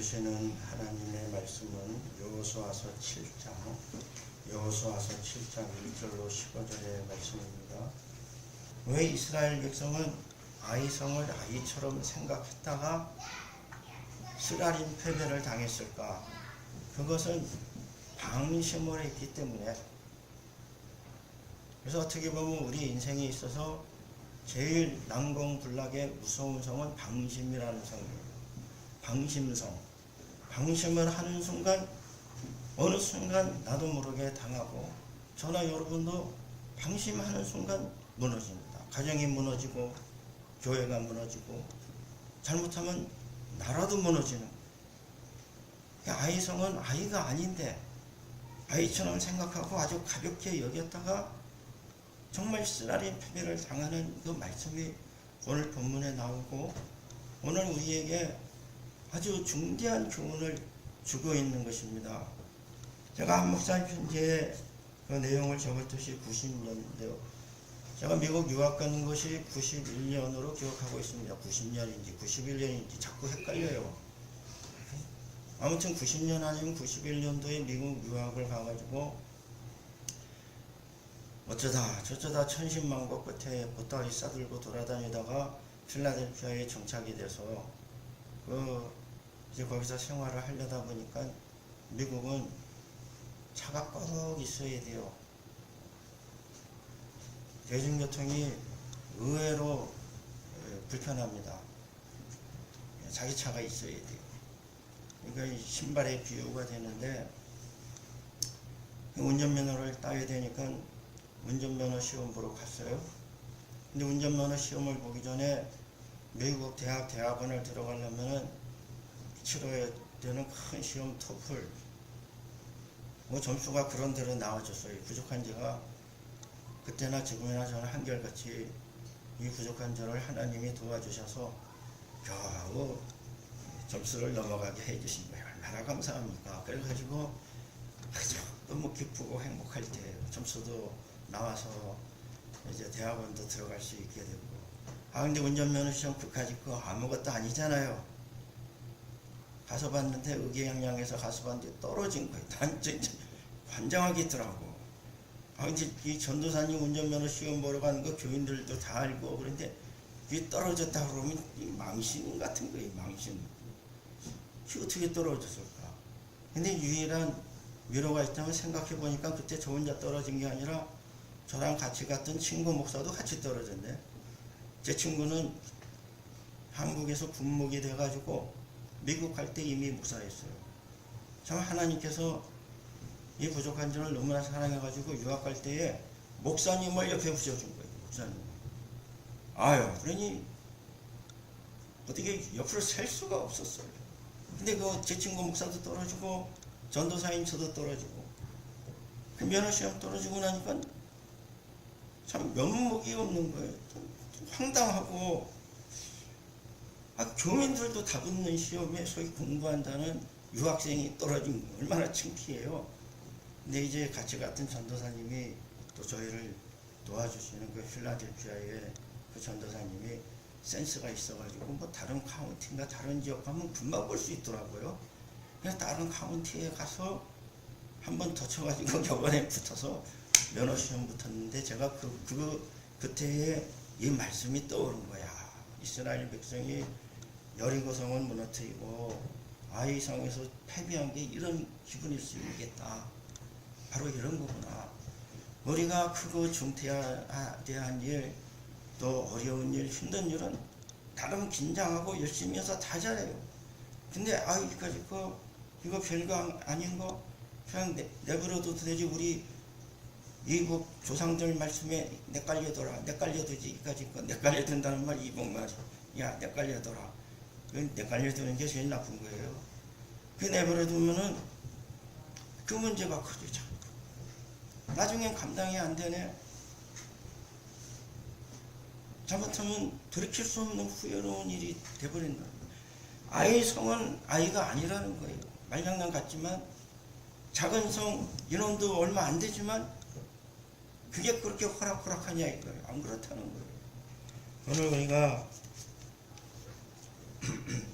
주시는 하나님의 말씀은 여호수아서 7장 1절로 15절의 말씀입니다. 왜 이스라엘 백성은 아이성을 아이처럼 생각했다가 스라림 패배를 당했을까? 그것은 방심을 했기 때문에. 그래서 어떻게 보면 우리 인생에 있어서 제일 난공불락의 무서운 성은 방심이라는 성이에요. 방심성. 방심을 하는 순간 어느 순간 나도 모르게 당하고, 저나 여러분도 방심하는 순간 무너집니다. 가정이 무너지고 교회가 무너지고 잘못하면 나라도 무너지는. 아이성은 아이가 아닌데 아이처럼 생각하고 아주 가볍게 여겼다가 정말 쓰라린 패배를 당하는 그 말씀이 오늘 본문에 나오고, 오늘 우리에게 아주 중대한 교훈을 주고 있는 것입니다. 제가 한 목사님 편지에 그 내용을 적었듯이 90년대요. 제가 미국 유학 간 것이 91년으로 기억하고 있습니다. 90년인지 91년인지 자꾸 헷갈려요. 아무튼 90년 아니면 91년도에 미국 유학을 가가지고 어쩌다 저쩌다 천신만고 끝에 보따리 싸들고 돌아다니다가 필라델피아에 정착이 돼서 이제 거기서 생활을 하려다 보니까 미국은 차가 꼭 있어야 돼요. 대중교통이 의외로 불편합니다. 자기 차가 있어야 돼요. 그러니까 신발의 비유가 되는데, 운전면허를 따야 되니까 운전면허 시험 보러 갔어요. 근데 운전면허 시험을 보기 전에 미국 대학원을 들어가려면은 치러야 되는 큰 시험 토플, 점수가 그런 대로 나와줬어요. 부족한 제가 그때나 지금이나 저는 한결같이 이 부족한 저를 하나님이 도와주셔서 겨우 점수를 넘어가게 해주신 거예요. 얼마나 감사합니까? 그래가지고 아주 너무 기쁘고 행복할 때 점수도 나와서 이제 대학원도 들어갈 수 있게 되고. 근데 운전면허 시험 그까짓 거 아무것도 아니잖아요. 가서 봤는데 의기양양해서 가서 봤는데 떨어진 거예요. 난 진짜 환장하겠더라고. 이제 이 전도사님 운전면허 시험 보러 가는 거 교인들도 다 알고, 그런데 이게 떨어졌다 그러면 망신 같은 거예요. 망신. 이게 어떻게 떨어졌을까? 근데 유일한 위로가 있다면, 생각해 보니까 그때 저 혼자 떨어진 게 아니라 저랑 같이 갔던 친구 목사도 같이 떨어졌네. 제 친구는 한국에서 군목이 돼가지고 미국 갈 때 이미 목사였어요. 참 하나님께서 이 부족한 저를 너무나 사랑해가지고 유학 갈 때에 목사님을 옆에 붙여준 거예요. 목사님. 그러니 어떻게 옆으로 셀 수가 없었어요. 근데 제 친구 목사도 떨어지고 전도사인 저도 떨어지고, 그 면허시험 떨어지고 나니까 참 면목이 없는 거예요. 좀 황당하고, 교민들도 다 붙는 시험에 소위 공부한다는 유학생이 떨어진 거 얼마나 창피해요. 근데 이제 같이 갔던 전도사님이 또 저희를 도와주시는 그 필라델피아의 그 전도사님이 센스가 있어가지고 다른 카운티나 다른 지역 가면 금방 볼 수 있더라고요. 그래서 다른 카운티에 가서 한 번 더 쳐가지고 교관에 붙어서 면허 시험 붙었는데, 제가 그때에 이 말씀이 떠오른 거야. 이스라엘 백성이 여리고성을 무너뜨리고 아이성에서 패배한 게 이런 기분일 수 있겠다. 바로 이런 거구나. 우리가 크고 중대한 일, 또 어려운 일, 힘든 일은 나름 긴장하고 열심히 해서 다 잘해요. 근데 이거 별거 아닌 거 그냥 내버려둬도 되지. 우리 이국 조상들 말씀에 내깔려두지. 이까짓 거 내깔려둔다는 말 이복 말이야. 야, 내깔려둬라. 내깔려두는 게 제일 나쁜 거예요. 그 내버려두면은 그 문제가 크죠. 자꾸 나중엔 감당이 안 되네. 잘못하면 돌이킬 수 없는 후회로운 일이 돼버린다. 아이의 성은 아이가 아니라는 거예요. 말장난 같지만, 작은 성 인원도 얼마 안 되지만 그게 그렇게 호락호락하냐 이거예요. 안 그렇다는 거예요. 오늘 우리가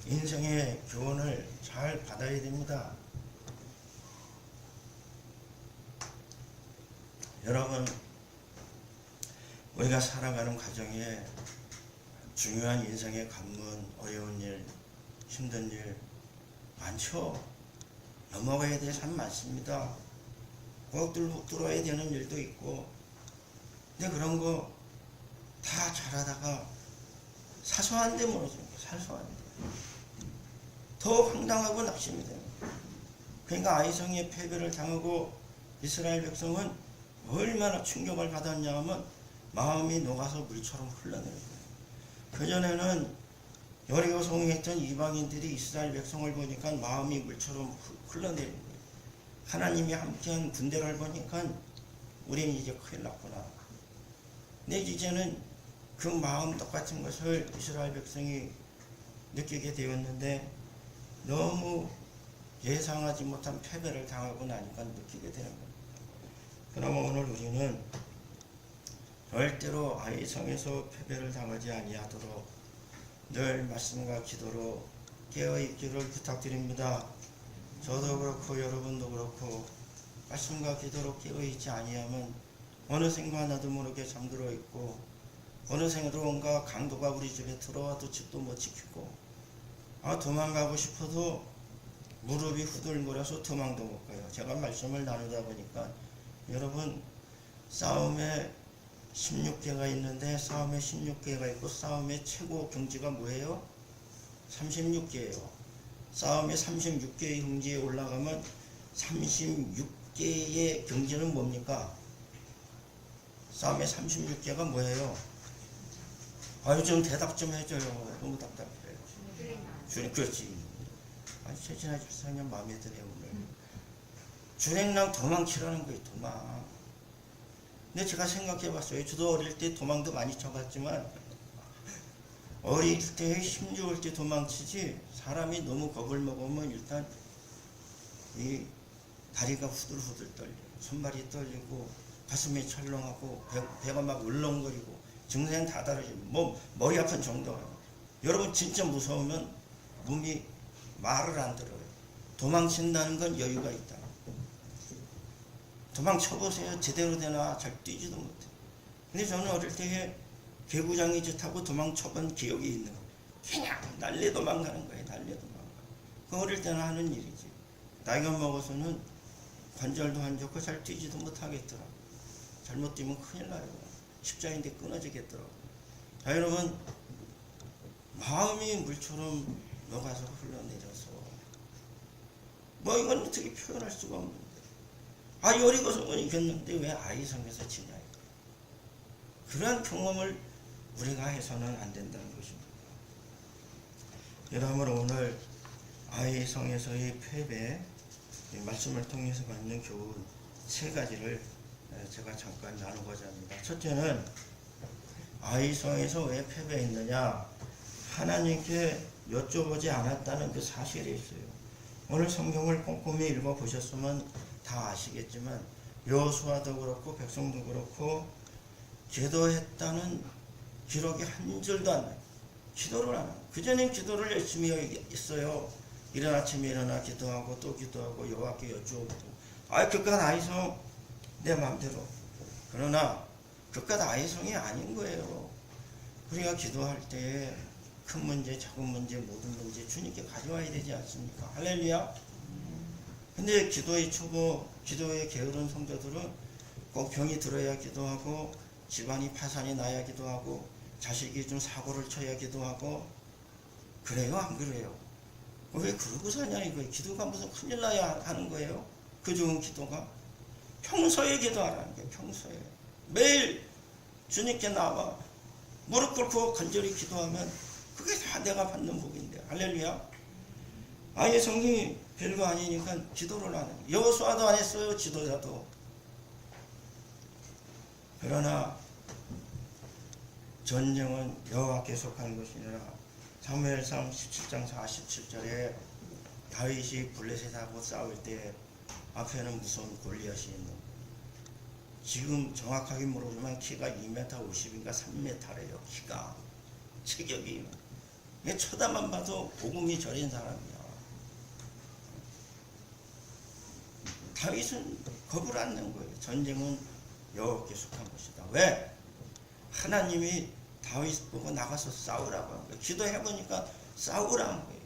인생의 교훈을 잘 잘 받아야 됩니다. 여러분, 우리가 살아가는 과정에 중요한 인생의 관문, 어려운 일, 힘든 일 많죠. 넘어가야 될 삶 많습니다. 꼭 뚫어야 되는 일도 있고. 근데 그런 거 다 잘하다가 사소한 데 무너지는 거예요. 사소한 데. 더 황당하고 낙심이 됩니다. 그러니까 아이성의 패배를 당하고 이스라엘 백성은 얼마나 충격을 받았냐 하면 마음이 녹아서 물처럼 흘러내려요. 그전에는 여리고 성행했던 이방인들이 이스라엘 백성을 보니까 마음이 물처럼 흘러내리는 거예요. 하나님이 함께한 군대를 보니까 우리는 이제 큰일 났구나. 근데 이제는 그 마음 똑같은 것을 이스라엘 백성이 느끼게 되었는데 너무 예상하지 못한 패배를 당하고 나니까 느끼게 되는 겁니다. 그러나 오늘 우리는 절대로 아이성에서 패배를 당하지 아니하도록 늘 말씀과 기도로 깨어있기를 부탁드립니다. 저도 그렇고 여러분도 그렇고 말씀과 기도로 깨어있지 아니하면 어느샌가 나도 모르게 잠들어 있고 어느샌가 강도가 우리 집에 들어와도 집도 못 지키고 도망가고 싶어도 무릎이 후들거려서 도망도 못 가요. 제가 말씀을 나누다 보니까 여러분, 싸움에 16개가 있는데 싸움에 16개가 있고 싸움의 최고 경지가 뭐예요? 36개예요. 싸움에 36개의 경지에 올라가면 36개의 경지는 뭡니까? 싸움에 36개가 뭐예요? 좀 대답 좀 해줘요. 너무 답답해요. 주행, 그렇지. 최진아 집사님 마음에 드네요, 오늘. 주행랑 도망치라는 거예요, 도망. 근데 제가 생각해 봤어요. 저도 어릴 때 도망도 많이 쳐봤지만, 어릴 때 힘 좋을 때 도망치지, 사람이 너무 겁을 먹으면 일단, 이 다리가 후들후들 떨려요. 손발이 떨리고, 가슴이 철렁하고, 배가 막 울렁거리고, 증세는 다 다르죠. 머리 아픈 정도가. 여러분, 진짜 무서우면 몸이 말을 안 들어요. 도망친다는 건 여유가 있다. 도망쳐보세요. 제대로 되나 잘 뛰지도 못해. 근데 저는 어릴 때 개구장이 짓하고 도망쳐본 기억이 있는 거예요. 그냥 날래 도망가는 거예요. 날래 도망가. 그 어릴 때는 하는 일이지. 나이가 먹어서는 관절도 안 좋고 잘 뛰지도 못하겠더라. 잘못 뛰면 큰일 나요. 십자인데 끊어지겠더라고. 자, 여러분, 마음이 물처럼 녹아서 흘러내려서 이건 어떻게 표현할 수가 없는데 여리고성은 이겼는데 왜 아이성에서 지냐. 그러한 경험을 우리가 해서는 안 된다는 것입니다. 여러분, 오늘 아이성에서의 패배 말씀을 통해서 받는 교훈 세 가지를 제가 잠깐 나누고자 합니다. 첫째는 아이성에서 왜 패배했느냐, 하나님께 여쭤보지 않았다는 그 사실이 있어요. 오늘 성경을 꼼꼼히 읽어보셨으면 다 아시겠지만 여호수아도 그렇고 백성도 그렇고 기도했다는 기록이 한 줄도 안 나요. 기도를 안 해요. 그전엔 기도를 열심히 했어요. 이른 아침에 일어나 기도하고 또 기도하고 여호와께 여쭈어보고 그깟 아이성 내 마음대로. 그러나 그깟 아이성이 아닌 거예요. 우리가 기도할 때 큰 문제, 작은 문제, 모든 문제 주님께 가져와야 되지 않습니까? 할렐루야. 근데 기도의 초보, 기도의 게으른 성도들은 꼭 병이 들어야 기도하고 집안이 파산이 나야 기도하고 자식이 좀 사고를 쳐야 기도하고 그래요? 안 그래요? 왜 그러고 사냐 이거예요. 기도가 무슨 큰일 나야 하는 거예요? 그 좋은 기도가 평소에 기도하라는 거예요. 평소에 매일 주님께 나와 무릎 꿇고 간절히 기도하면 그게 다 내가 받는 복인데. 할렐루야. 아예 성경이 별거 아니니까 기도를 안 해요. 여호수아도 안 했어요. 지도자도. 그러나 전쟁은 여호와께 속한 것이니라. 사무엘상 17장 47절에 다윗이 블레셋하고 싸울 때 앞에는 무서운 골리앗이 있는, 지금 정확하게 모르지만 키가 2m 50인가 3m래요. 키가 체격이. 쳐다만 봐도 복음이 저린 사람이야. 다윗은 겁을 안 낸 거예요. 전쟁은 여호와께 속한 것이다. 왜? 하나님이 다윗 보고 나가서 싸우라고 한 거예요. 기도해보니까 싸우라는 거예요.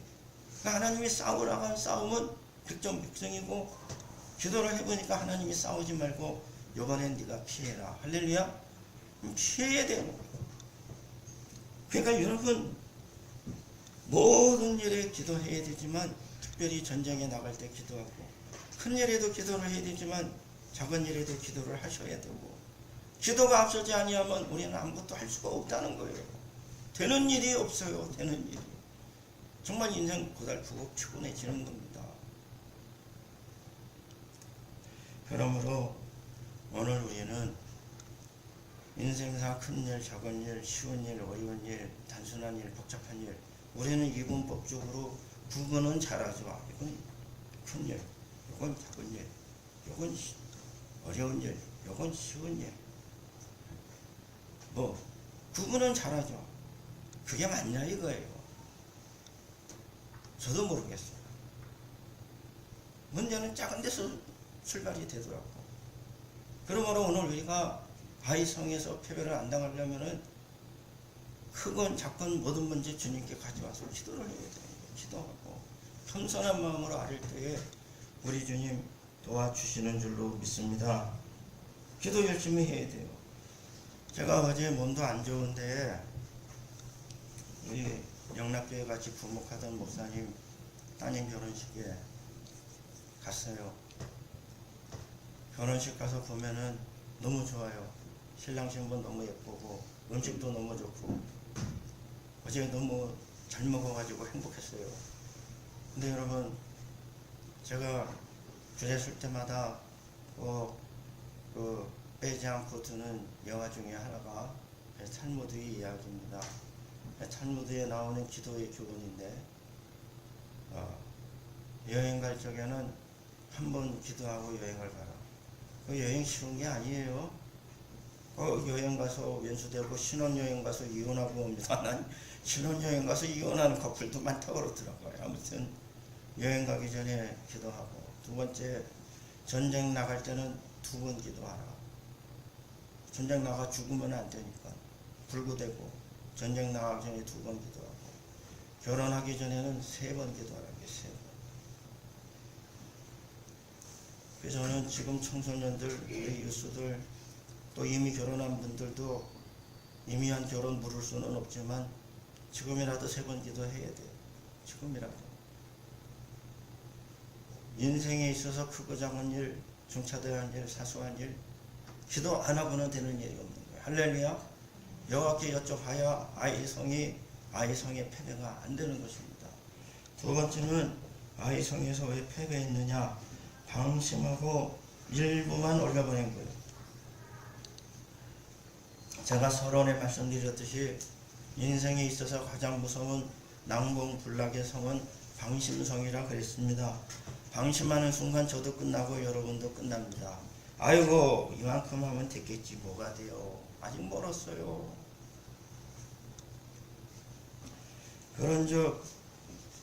그러니까 하나님이 싸우라고 한 싸움은 백전백승이고, 기도를 해보니까 하나님이 싸우지 말고 이번엔 네가 피해라. 할렐루야. 피해야 되는 거예요. 그러니까 여러분, 모든 일에 기도해야 되지만 특별히 전쟁에 나갈 때 기도하고, 큰 일에도 기도를 해야 되지만 작은 일에도 기도를 하셔야 되고, 기도가 앞서지 아니하면 우리는 아무것도 할 수가 없다는 거예요. 되는 일이 없어요. 되는 일이. 정말 인생 고달프고 피곤해지는 겁니다. 그러므로 오늘 우리는 인생사 큰 일, 작은 일, 쉬운 일, 어려운 일, 단순한 일, 복잡한 일, 우리는 이분법적으로 구분은 잘하죠. 이건 큰 일, 이건 작은 일, 이건 어려운 일, 이건 쉬운 일. 뭐 구분은 잘하죠. 그게 맞냐 이거예요. 저도 모르겠어요. 문제는 작은 데서 출발이 되더라고. 그러므로 오늘 우리가 아이성에서 패배를 안 당하려면은 크건 작건 모든 문제 주님께 가져와서 기도를 해야 돼요. 기도하고 겸손한 마음으로 아릴 때에 우리 주님 도와주시는 줄로 믿습니다. 기도 열심히 해야 돼요. 제가 어제 몸도 안 좋은데 우리 영락교회 같이 부목하던 목사님 따님 결혼식에 갔어요. 결혼식 가서 보면은 너무 좋아요. 신랑 신부 너무 예쁘고 음식도 너무 좋고 어제 너무 잘 먹어가지고 행복했어요. 근데 여러분, 제가 주례 쓸 때마다 빼지 않고 드는 영화 중에 하나가 탈무드의 이야기입니다. 탈무드에 나오는 기도의 교훈인데, 여행 갈 적에는 한 번 기도하고 여행을 가라. 그 여행 쉬운 게 아니에요. 여행 가서 왼수되고 신혼여행 가서 이혼하고 옵니다. 난 신혼여행 가서 이혼하는 커플도 많다고 그러더라고요. 아무튼 여행 가기 전에 기도하고, 두 번째, 전쟁 나갈 때는 2번 기도하라. 전쟁 나가 죽으면 안 되니까 불구되고, 전쟁 나가기 전에 2번 기도하고, 결혼하기 전에는 3번 기도하라고 해요. 3번. 그래서 저는 지금 청소년들, 우리 유수들, 또 이미 결혼한 분들도 이미한 결혼 물을 수는 없지만 지금이라도 3번 기도해야 돼요. 지금이라도. 인생에 있어서 크고 작은 일, 중차대한 일, 사소한 일, 기도 안 하고는 되는 일이 없는 거예요. 할렐루야. 여호와께 여쭤봐야 아이성의 패배가 안 되는 것입니다. 두 번째는 아이성에서 왜 패배했느냐, 방심하고 일부만 올려보낸 거예요. 제가 서론에 말씀드렸듯이 인생에 있어서 가장 무서운 낭봉불락의 성은 방심성이라 그랬습니다. 방심하는 순간 저도 끝나고 여러분도 끝납니다. 아이고 이만큼 하면 됐겠지, 뭐가 돼요. 아직 멀었어요. 그런즉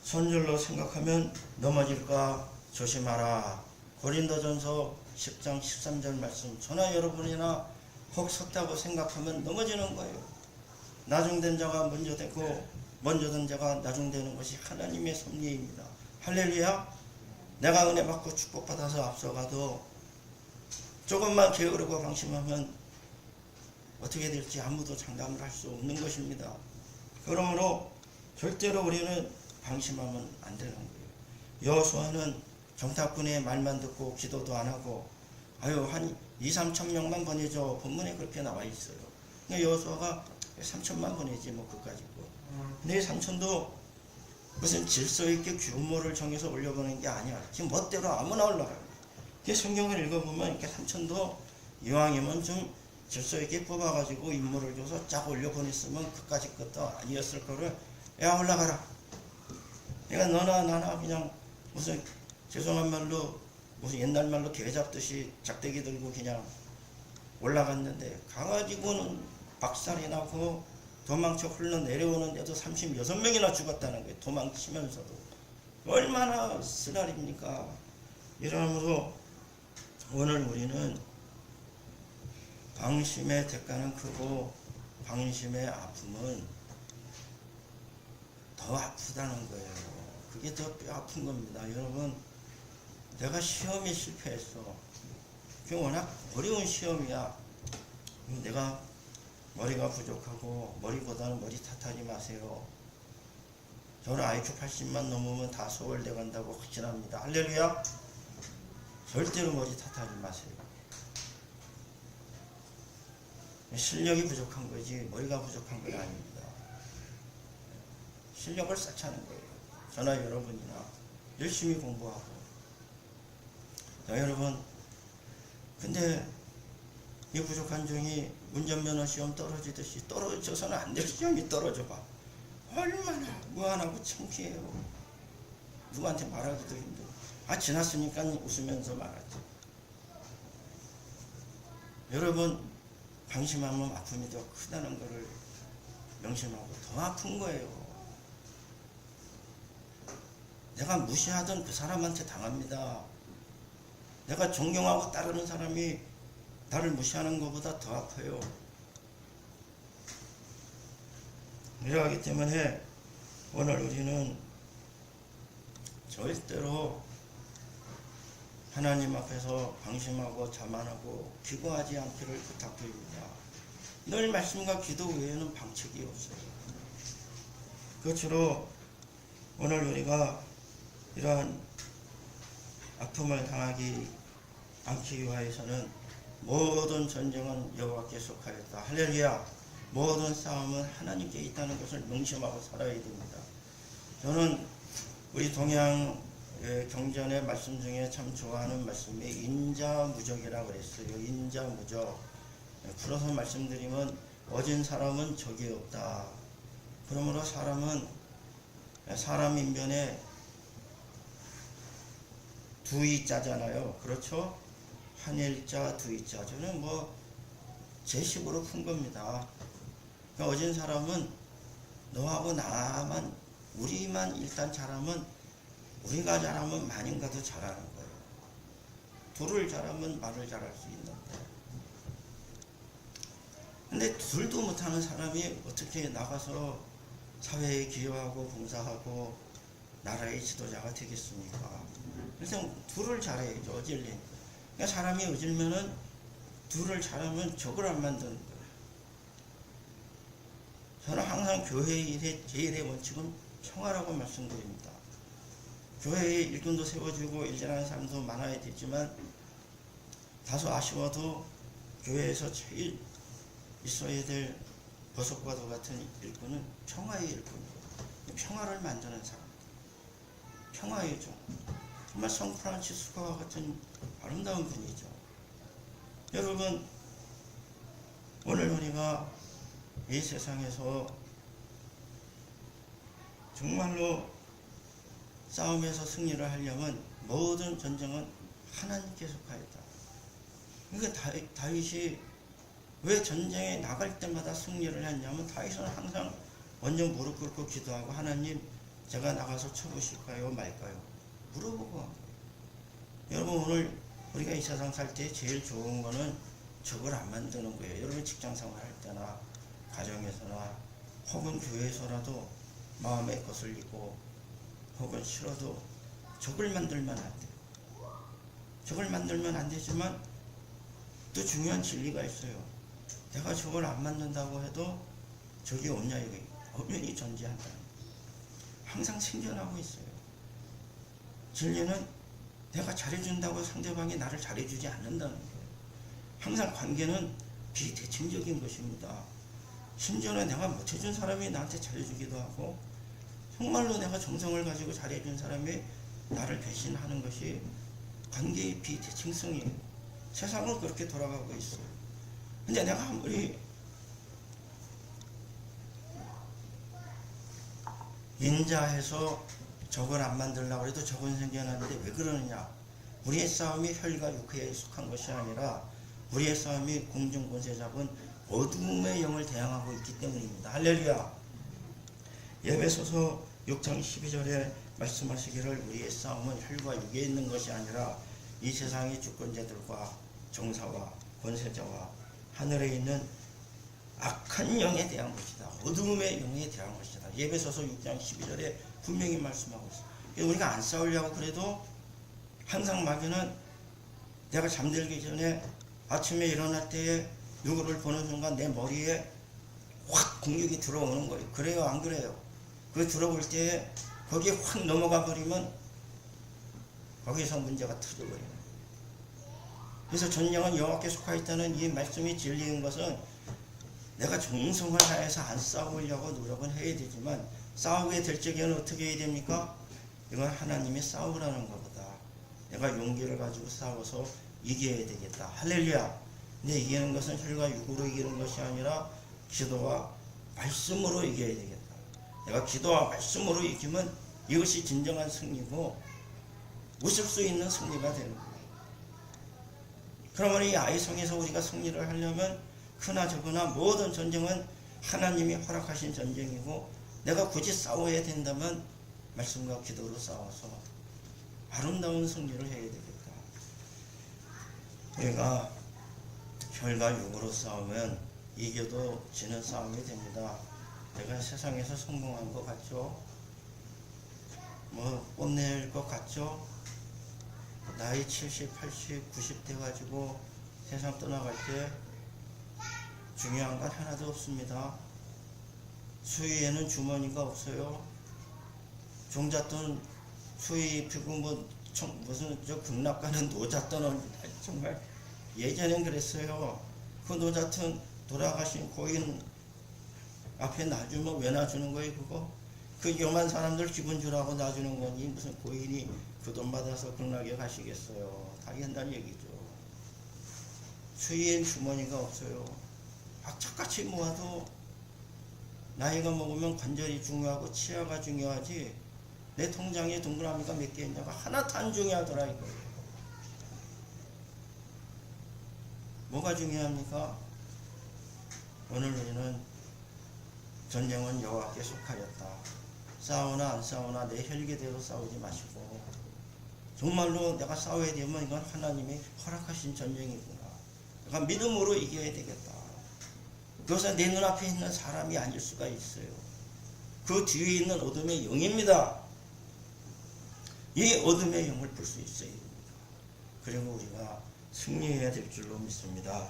손절로 생각하면 넘어질까 조심하라. 고린도전서 10장 13절 말씀. 저나 여러분이나 혹 섰다고 생각하면 넘어지는 거예요. 나중된 자가 먼저 되고 먼저 된 자가 나중되는 것이 하나님의 섭리입니다. 할렐루야. 내가 은혜 받고 축복받아서 앞서가도 조금만 게으르고 방심하면 어떻게 될지 아무도 장담을 할 수 없는 것입니다. 그러므로 절대로 우리는 방심하면 안 되는 거예요. 여호수아는 정탐꾼의 말만 듣고 기도도 안 하고 한 2-3천 명만 보내줘. 본문에 그렇게 나와 있어요. 여호수아가 3천만 보내지 뭐 그까짓 거. 근데 3천도 무슨 질서 있게 규모를 정해서 올려보낸 게 아니야. 지금 멋대로 아무나 올라가. 성경을 읽어보면 이렇게 3천도 이왕이면 좀 질서 있게 뽑아가지고 인물을 줘서 쫙 올려보냈으면 그까짓 것도 아니었을 거를, 야 올라가라. 내가 너나 나나 그냥 무슨 죄송한 말로 무슨 옛날 말로 개 잡듯이 작대기 들고 그냥 올라갔는데 가가지고는 박살이 나고 도망쳐 흘러내려오는데도 36명이나 죽었다는 거예요. 도망치면서도. 얼마나 쓰라립니까? 이러므로 오늘 우리는 방심의 대가는 크고 방심의 아픔은 더 아프다는 거예요. 그게 더 뼈 아픈 겁니다. 여러분, 내가 시험에 실패했어. 그게 워낙 어려운 시험이야. 내가 머리가 부족하고 머리보다는 머리 탓하지 마세요. 저는 IQ 80만 넘으면 다 서울대 간다고 확신합니다. 할렐루야. 절대로 머리 탓하지 마세요. 실력이 부족한 거지 머리가 부족한 건 아닙니다. 실력을 쌓자는 거예요. 저나 여러분이나 열심히 공부하고. 자, 여러분, 근데 이 부족한 종이 운전면허 시험 떨어지듯이 떨어져서는 안 될 시험이 떨어져봐. 얼마나 무안하고 창피해요. 누구한테 말하기도 힘들어. 지났으니까 웃으면서 말하지. 여러분, 방심하면 아픔이 더 크다는 것을 명심하고 더 아픈 거예요. 내가 무시하던 그 사람한테 당합니다. 내가 존경하고 따르는 사람이 나를 무시하는 것보다 더 아파요. 이러하기 때문에 오늘 우리는 절대로 하나님 앞에서 방심하고 자만하고 기고하지 않기를 부탁드립니다. 늘 말씀과 기도 외에는 방책이 없어요. 그것으로 오늘 우리가 이러한 아픔을 당하지 않기 위하여서는 모든 전쟁은 여호와께 속하였다. 할렐루야. 모든 싸움은 하나님께 있다는 것을 명심하고 살아야 됩니다. 저는 우리 동양 경전의 말씀 중에 참 좋아하는 말씀이 인자무적이라고 그랬어요. 인자무적. 풀어서 말씀드리면 어진 사람은 적이 없다. 그러므로 사람은 사람 인변에 두 이자잖아요. 그렇죠? 한 일자, 두 이자. 저는 제 식으로 푼 겁니다. 그러니까 어진 사람은 너하고 나만, 우리만 일단 잘하면, 우리가 잘하면 만인가도 잘하는 거예요. 둘을 잘하면 말을 잘할 수 있는데. 근데 둘도 못하는 사람이 어떻게 나가서 사회에 기여하고 봉사하고 나라의 지도자가 되겠습니까? 그래서 둘을 잘해야죠. 어질린. 그러니까 사람이 어질면은 둘을 잘하면 적을 안 만드는 거예요. 저는 항상 교회의 일의 제일의 원칙은 평화라고 말씀드립니다. 교회에 일꾼도 세워주고 일전하는 사람도 많아야 되지만 다소 아쉬워도 교회에서 제일 있어야 될 버섯과도 같은 일꾼은 평화의 일꾼이에요. 평화를 만드는 사람. 평화의 종. 정말 성 프란치스코와 같은 아름다운 분이죠. 여러분, 오늘 우리가 이 세상에서 정말로 싸움에서 승리를 하려면 모든 전쟁은 하나님께 속하였다. 그러니까 다윗이 왜 전쟁에 나갈 때마다 승리를 했냐면 다윗은 항상 먼저 무릎 꿇고 기도하고 하나님, 제가 나가서 쳐보실까요 말까요? 물어보고. 여러분, 오늘 우리가 이 세상 살 때 제일 좋은 거는 적을 안 만드는 거예요. 여러분 직장생활 할 때나 가정에서나 혹은 교회에서라도 마음에 거슬리고 혹은 싫어도 적을 만들면 안 돼요. 적을 만들면 안 되지만 또 중요한 진리가 있어요. 내가 적을 안 만든다고 해도 적이 없냐 이거 엄연히 존재한다. 항상 생겨나고 있어요. 진리는 내가 잘해준다고 상대방이 나를 잘해주지 않는다는 거예요. 항상 관계는 비대칭적인 것입니다. 심지어는 내가 못해준 사람이 나한테 잘해주기도 하고 정말로 내가 정성을 가지고 잘해준 사람이 나를 배신하는 것이 관계의 비대칭성이에요. 세상은 그렇게 돌아가고 있어요. 근데 내가 아무리 인자해서 적을 안 만들려고 해도 적은 생겨나는데 왜 그러느냐? 우리의 싸움이 혈과 육회에 속한 것이 아니라 우리의 싸움이 공중권세 잡은 어둠의 영을 대항하고 있기 때문입니다. 할렐루야. 에베소서 6장 12절에 말씀하시기를 우리의 싸움은 혈과 육에 있는 것이 아니라 이 세상의 주권자들과 정사와 권세자와 하늘에 있는 악한 영에 대한 것이다. 어둠의 영에 대한 것이다. 예배소서 6장 12절에 분명히 말씀하고 있어요. 우리가 안 싸우려고 그래도 항상 마귀는 내가 잠들기 전에 아침에 일어날 때에 누구를 보는 순간 내 머리에 확 공격이 들어오는 거예요. 그래요, 안 그래요? 그 들어올 때에 거기에 확 넘어가 버리면 거기서 문제가 터져버려요. 그래서 전쟁은 여호와께 속하 있다는 이 말씀이 진리인 것은 내가 정성을 다해서 안 싸우려고 노력은 해야 되지만 싸우게 될 적에는 어떻게 해야 됩니까? 이건 하나님이 싸우라는 것보다 내가 용기를 가지고 싸워서 이겨야 되겠다. 할렐루야. 근데 이기는 것은 혈과 육으로 이기는 것이 아니라 기도와 말씀으로 이겨야 되겠다. 내가 기도와 말씀으로 이기면 이것이 진정한 승리고 웃을 수 있는 승리가 되는 거예요. 그러면 이 아이성에서 우리가 승리를 하려면 크나 적으나 모든 전쟁은 하나님이 허락하신 전쟁이고 내가 굳이 싸워야 된다면 말씀과 기도로 싸워서 아름다운 승리를 해야 되겠다. 우리가 혈과 육으로 싸우면 이겨도 지는 싸움이 됩니다. 내가 세상에서 성공한 것 같죠? 뽐낼 것 같죠? 나이 70, 80, 90 돼가지고 세상 떠나갈 때 중요한 건 하나도 없습니다. 수위에는 주머니가 없어요. 종잣돈 수위 입히고 무슨 극락 가는 노잣돈은 정말 예전엔 그랬어요. 그 노잣돈 돌아가신 고인 앞에 놔주면 왜 놔주는 거예요 그거? 그 용한 사람들 기분 주라고 놔주는 거니 무슨 고인이 그 돈 받아서 극락에 가시겠어요. 다 옛날 얘기죠. 수위엔 주머니가 없어요. 악착같이 모아도 나이가 먹으면 관절이 중요하고 치아가 중요하지 내 통장에 동그라미가 몇 개 있냐가 하나도 안 중요하더라 이거예요. 뭐가 중요합니까? 오늘 우리는 전쟁은 여호와께 속하였다. 싸우나 안 싸우나 내 혈기대로 싸우지 마시고 정말로 내가 싸워야 되면 이건 하나님이 허락하신 전쟁이구나. 내가 믿음으로 이겨야 되겠다. 그것은 내 눈앞에 있는 사람이 아닐 수가 있어요. 그 뒤에 있는 어둠의 영입니다. 이 어둠의 영을 볼 수 있어야 됩니다. 그리고 우리가 승리해야 될 줄로 믿습니다.